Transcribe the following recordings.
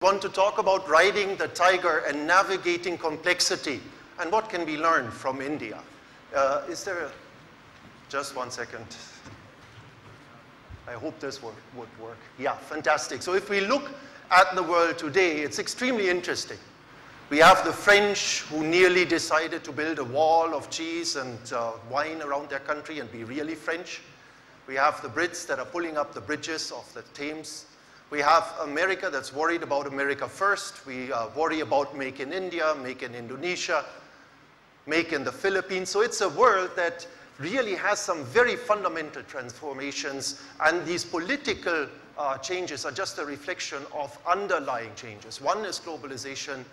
want to talk about riding the tiger and navigating complexity. And what can we learn from India? Just one second. I hope this would work. Yeah, fantastic. So if we look at the world today, it's extremely interesting. We have the French who nearly decided to build a wall of cheese and wine around their country and be really French. We have the Brits that are pulling up the bridges of the Thames. We have America that's worried about America first. We worry about make in India, make in Indonesia, make in the Philippines. So it's a world that really has some very fundamental transformations, and these political changes are just a reflection of underlying changes. One is globalization.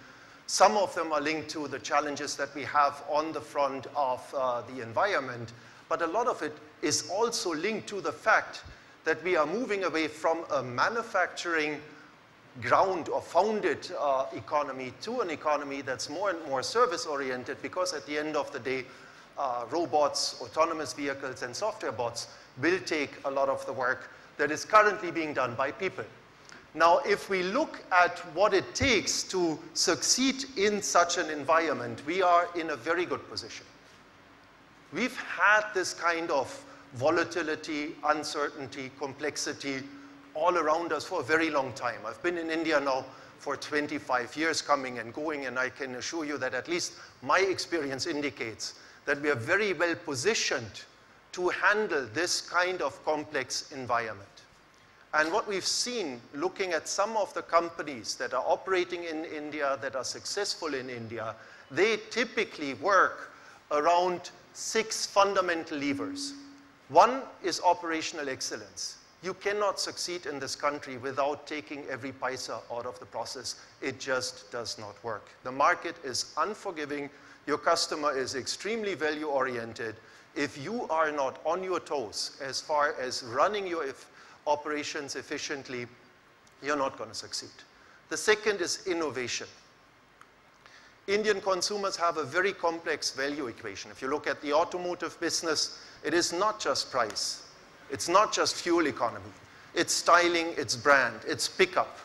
Some of them are linked to the challenges that we have on the front of the environment, but a lot of it is also linked to the fact that we are moving away from a manufacturing ground or founded economy to an economy that's more and more service-oriented, because at the end of the day, robots, autonomous vehicles, and software bots will take a lot of the work that is currently being done by people. Now, if we look at what it takes to succeed in such an environment, we are in a very good position. We've had this kind of volatility, uncertainty, complexity all around us for a very long time. I've been in India now for 25 years coming and going, and I can assure you that at least my experience indicates that we are very well positioned to handle this kind of complex environment. And what we've seen, looking at some of the companies that are operating in India, that are successful in India, they typically work around 6 fundamental levers. One is operational excellence. You cannot succeed in this country without taking every paisa out of the process. It just does not work. The market is unforgiving. Your customer is extremely value-oriented. If you are not on your toes as far as running your operations efficiently, you're not going to succeed. The second is innovation. Indian consumers have a very complex value equation. If you look at the automotive business, it is not just price. It's not just fuel economy. It's styling, it's brand, it's pickup,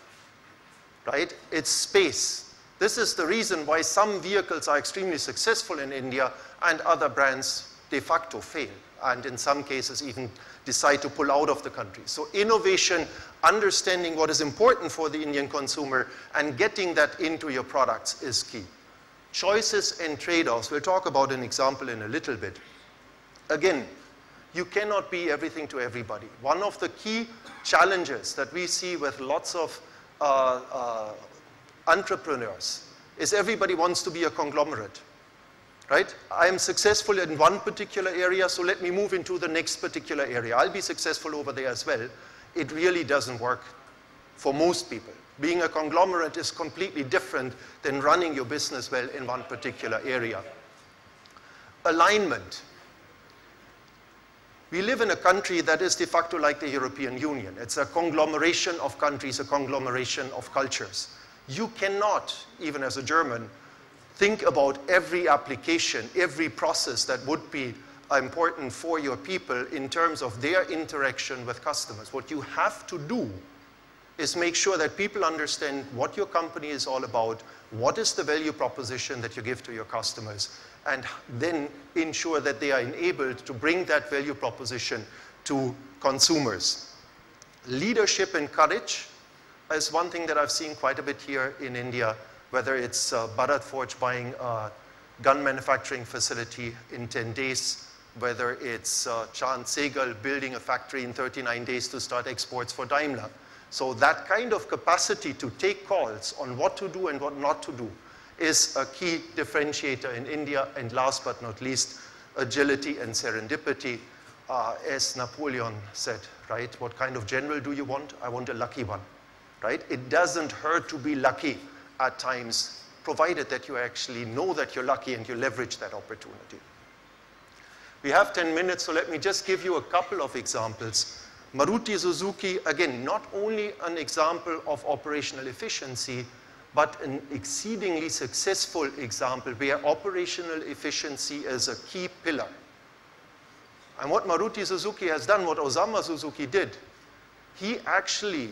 right? It's space. This is the reason why some vehicles are extremely successful in India and other brands de facto fail, and in some cases even decide to pull out of the country. So innovation, understanding what is important for the Indian consumer and getting that into your products is key. Choices and trade-offs. We'll talk about an example in a little bit. Again, you cannot be everything to everybody. One of the key challenges that we see with lots of entrepreneurs is everybody wants to be a conglomerate, right? I am successful in one particular area, so let me move into the next particular area. I'll be successful over there as well. It really doesn't work for most people. Being a conglomerate is completely different than running your business well in one particular area. Alignment. We live in a country that is de facto like the European Union. It's a conglomeration of countries, a conglomeration of cultures. You cannot, even as a German, think about every application, every process that would be important for your people in terms of their interaction with customers. What you have to do is make sure that people understand what your company is all about, what is the value proposition that you give to your customers, and then ensure that they are enabled to bring that value proposition to consumers. Leadership and courage is one thing that I've seen quite a bit here in India, whether it's Bharat Forge buying a gun manufacturing facility in 10 days, whether it's Chand Sehgal building a factory in 39 days to start exports for Daimler. So that kind of capacity to take calls on what to do and what not to do is a key differentiator in India. And last but not least, agility and serendipity. As Napoleon said, right? What kind of general do you want? I want a lucky one, right? It doesn't hurt to be lucky at times, provided that you actually know that you're lucky and you leverage that opportunity. We have 10 minutes, so let me just give you a couple of examples. Maruti Suzuki, again, not only an example of operational efficiency, but an exceedingly successful example where operational efficiency is a key pillar. And what Maruti Suzuki has done, what Osamu Suzuki did, he actually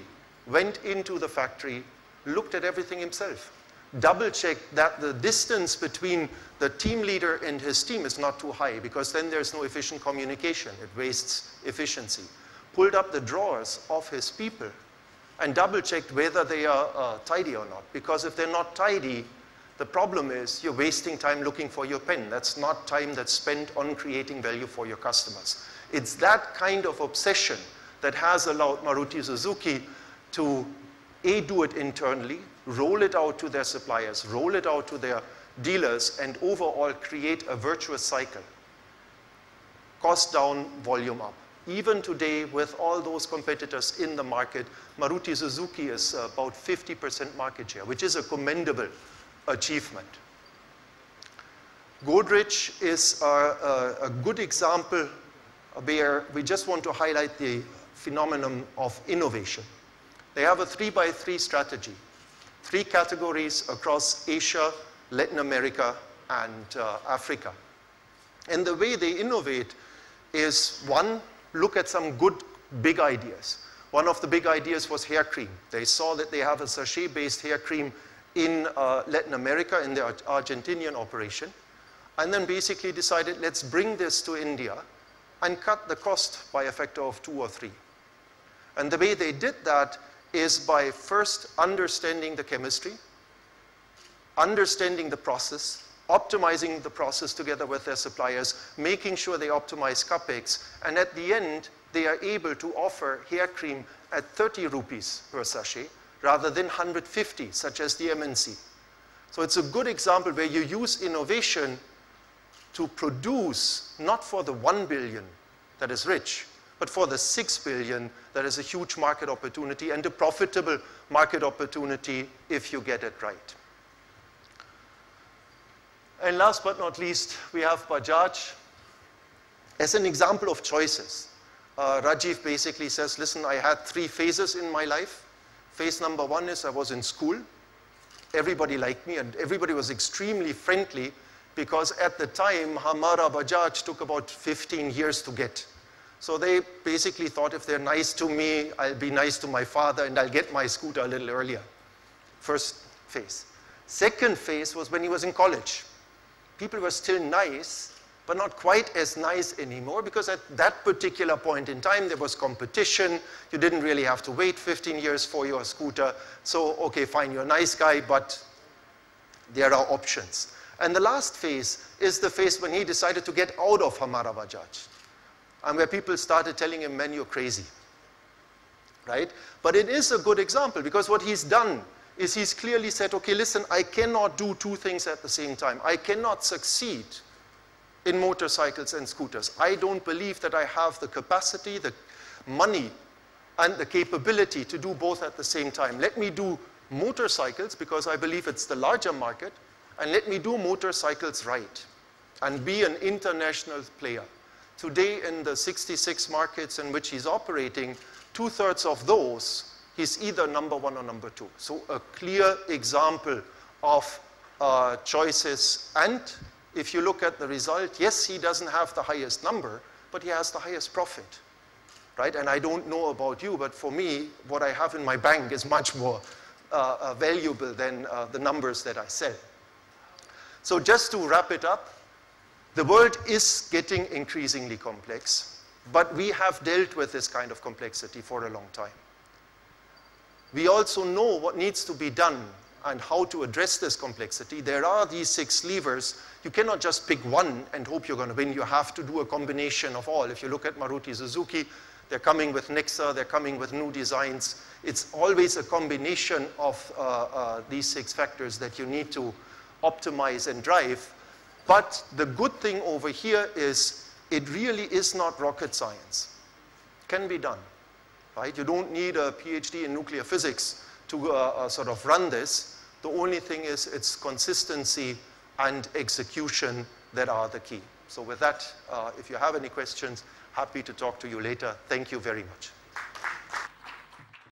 went into the factory, looked at everything himself, double-checked that the distance between the team leader and his team is not too high, because then there's no efficient communication. It wastes efficiency. Pulled up the drawers of his people and double-checked whether they are tidy or not. Because if they're not tidy, the problem is you're wasting time looking for your pen. That's not time that's spent on creating value for your customers. It's that kind of obsession that has allowed Maruti Suzuki to do it internally, roll it out to their suppliers, roll it out to their dealers, and overall create a virtuous cycle. Cost down, volume up. Even today, with all those competitors in the market, Maruti Suzuki is about 50% market share, which is a commendable achievement. Godrej is a good example where we just want to highlight the phenomenon of innovation. They have a 3x3 strategy, 3 categories across Asia, Latin America, and Africa. And the way they innovate is, one, look at some good big ideas. One of the big ideas was hair cream. They saw that they have a sachet-based hair cream in Latin America, in their Argentinian operation, and then basically decided, let's bring this to India and cut the cost by a factor of 2 or 3. And the way they did that is by first understanding the chemistry, understanding the process, optimizing the process together with their suppliers, making sure they optimize capex, and at the end, they are able to offer hair cream at 30 rupees per sachet rather than 150, such as the MNC. So it's a good example where you use innovation to produce, not for the 1 billion that is rich, but for the 6 billion that is a huge market opportunity and a profitable market opportunity if you get it right. And last but not least, we have Bajaj as an example of choices. Rajiv basically says, listen, I had 3 phases in my life. Phase number 1 is I was in school. Everybody liked me and everybody was extremely friendly, because at the time, Hamara Bajaj took about 15 years to get. So they basically thought, if they're nice to me, I'll be nice to my father and I'll get my scooter a little earlier. First phase. Second phase was when he was in college. People were still nice, but not quite as nice anymore, because at that particular point in time, there was competition. You didn't really have to wait 15 years for your scooter. So, okay, fine, you're a nice guy, but there are options. And the last phase is the phase when he decided to get out of Hamara Bajaj, and where people started telling him, man, you're crazy, right? But it is a good example, because what he's done is he's clearly said, okay, listen, I cannot do 2 things at the same time. I cannot succeed in motorcycles and scooters. I don't believe that I have the capacity, the money, and the capability to do both at the same time. Let me do motorcycles, because I believe it's the larger market, and let me do motorcycles right and be an international player. Today, in the 66 markets in which he's operating, 2/3 of those, he's either number 1 or number 2. So a clear example of choices. And if you look at the result, yes, he doesn't have the highest number, but he has the highest profit, right? And I don't know about you, but for me, what I have in my bank is much more valuable than the numbers that I sell. So just to wrap it up, the world is getting increasingly complex, but we have dealt with this kind of complexity for a long time. We also know what needs to be done and how to address this complexity. There are these 6 levers. You cannot just pick one and hope you're going to win. You have to do a combination of all. If you look at Maruti Suzuki, they're coming with Nexa, they're coming with new designs. It's always a combination of these 6 factors that you need to optimize and drive. But the good thing over here is it really is not rocket science. It can be done, right? You don't need a PhD in nuclear physics to sort of run this. The only thing is it's consistency and execution that are the key. So with that, if you have any questions, happy to talk to you later. Thank you very much.